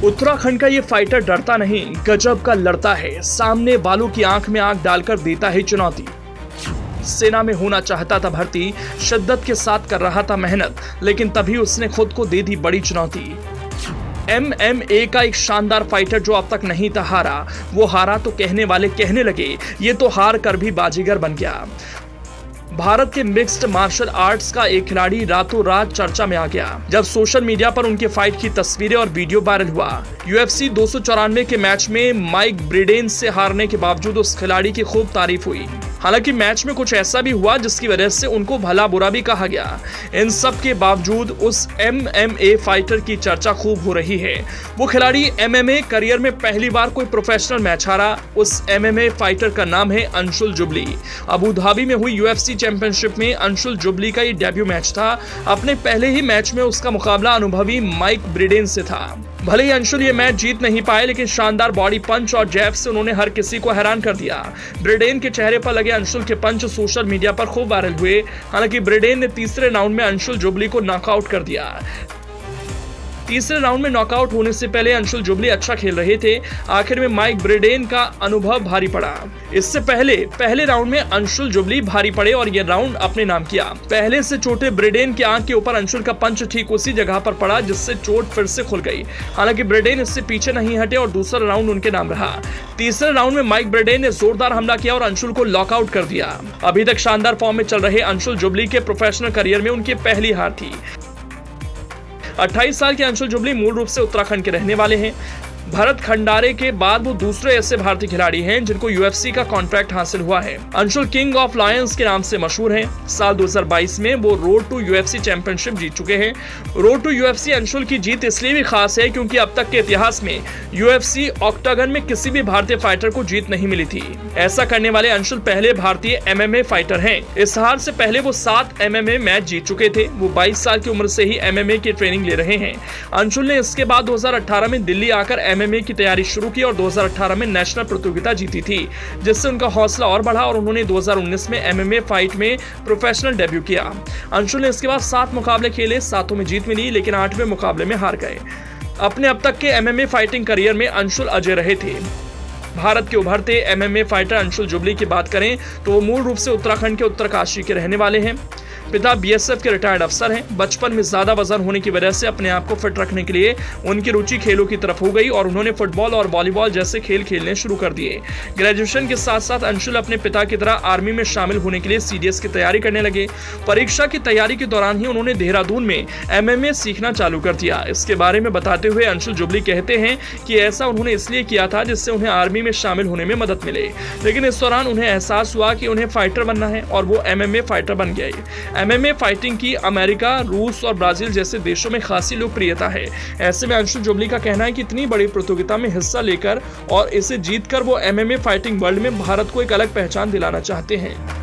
उत्तराखंड का ये फाइटर डरता नहीं, गजब का लड़ता है। सामने वालों की आंख में आंख डालकर देता है चुनौती। सेना में होना चाहता था भर्ती, शिद्दत के साथ कर रहा था मेहनत, लेकिन तभी उसने खुद को दे दी बड़ी चुनौती। MMA का एक शानदार फाइटर जो अब तक नहीं था हारा, वो हारा तो कहने वाले कहने लगे ये तो हार कर भी बाजीगर बन गया। भारत के मिक्स्ड मार्शल आर्ट्स का एक खिलाड़ी रातों रात चर्चा में आ गया जब सोशल मीडिया पर उनके फाइट की तस्वीरें और वीडियो वायरल हुआ। UFC 294 के मैच में माइक ब्रिडेन से हारने के बावजूद उस खिलाड़ी की खूब तारीफ हुई। हालांकि मैच में कुछ ऐसा भी हुआ जिसकी वजह से उनको भला बुरा भी कहा गया। इन सब के बावजूद उस MMA फाइटर की चर्चा खूब हो रही है। वो खिलाड़ी MMA करियर में पहली बार कोई प्रोफेशनल मैच हारा। उस MMA फाइटर का नाम है अंशुल जुबली। अबू धाबी में हुई UFC चैंपियनशिप में अंशुल जुबली का ये डेब्यू मैच था। अपने पहले ही मैच में उसका मुकाबला अनुभवी माइक ब्रिडेन से था। भले ही अंशुल ये मैच जीत नहीं पाए, लेकिन शानदार बॉडी पंच और जैब से उन्होंने हर किसी को हैरान कर दिया। ब्रिडेन के चेहरे पर लगे अंशुल के पंच सोशल मीडिया पर खूब वायरल हुए। हालांकि ब्रिडेन ने तीसरे राउंड में अंशुल जुबली को नॉकआउट कर दिया। तीसरे राउंड में नॉकआउट होने से पहले अंशुल जुबली अच्छा खेल रहे थे। आखिर में माइक ब्रिडेन का अनुभव भारी पड़ा। इससे पहले राउंड में अंशुल जुबली भारी पड़े और यह राउंड अपने नाम किया। पहले से चोटे ब्रिडेन की आंख के ऊपर अंशुल का पंच ठीक उसी जगह पर पड़ा जिससे चोट फिर से खुल गई। हालांकि ब्रिडेन इससे पीछे नहीं हटे और दूसरा राउंड उनके नाम रहा। तीसरे राउंड में माइक ब्रिडेन ने जोरदार हमला किया और अंशुल को लॉकआउट कर दिया। अभी तक शानदार फॉर्म में चल रहे अंशुल जुबली के प्रोफेशनल करियर में उनकी पहली हार थी। 28 साल के अंशुल जुबली मूल रूप से उत्तराखंड के रहने वाले हैं। भरत खंडारे के बाद वो दूसरे ऐसे भारतीय खिलाड़ी हैं जिनको UFC का कॉन्ट्रैक्ट हासिल हुआ है। अंशुल किंग ऑफ लायंस के नाम से मशहूर हैं। साल 2022 में वो रोड टू UFC चैंपियनशिप जीत चुके हैं। रोड टू UFC अंशुल की जीत इसलिए भी खास है क्योंकि अब तक के इतिहास में UFC ऑक्टागन में किसी भी भारतीय फाइटर को जीत नहीं मिली थी। ऐसा करने वाले अंशुल पहले भारतीय MMA फाइटर हैं। इस हार से पहले वो 7 MMA मैच जीत चुके थे। वो 22 साल की उम्र से ही MMA की ट्रेनिंग ले रहे हैं। अंशुल ने इसके बाद 2018 में दिल्ली आकर MMA की तैयारी शुरू की और 2018 में नेशनल प्रतियोगिता जीती थी, जिससे उनका हौसला और बढ़ा और उन्होंने 2019 में MMA फाइट में प्रोफेशनल डेब्यू किया। अंशुल ने इसके बाद 7 मुकाबले खेले, 7 में जीत मिली, लेकिन 8वें मुकाबले में हार गए। अपने अब तक के MMA फाइटिंग करियर में अंशुल अजय रहे थे। भारत के उभरते MMA फाइटर अंशुल जुबली की बात करें तो वो मूल रूप से उत्तराखंड के उत्तरकाशी के रहने वाले हैं। पिता BSF के रिटायर्ड अफसर हैं। बचपन में ज्यादा वजन होने की वजह से अपने आप को फिट रखने के लिए उनकी रुचि खेलों की तरफ हो गई और उन्होंने फुटबॉल और वॉलीबॉल जैसे खेल खेलने शुरू कर दिए। ग्रेजुएशन के साथ साथ अंशुल अपने पिता की तरह आर्मी में शामिल होने के लिए CDS की तैयारी करने लगे। परीक्षा की तैयारी के दौरान ही उन्होंने देहरादून में MMA सीखना चालू कर दिया। इसके बारे में बताते हुए अंशुल जुबली कहते हैं कि ऐसा उन्होंने इसलिए किया था जिससे उन्हें आर्मी में शामिल होने में मदद मिले, लेकिन इस दौरान उन्हें एहसास हुआ कि उन्हें फाइटर बनना है और वो MMA फाइटर बन गए। MMA फाइटिंग की अमेरिका, रूस और ब्राजील जैसे देशों में खासी लोकप्रियता है। ऐसे में अंशुल जुबली का कहना है कि इतनी बड़ी प्रतियोगिता में हिस्सा लेकर और इसे जीतकर वो MMA फाइटिंग वर्ल्ड में भारत को एक अलग पहचान दिलाना चाहते हैं।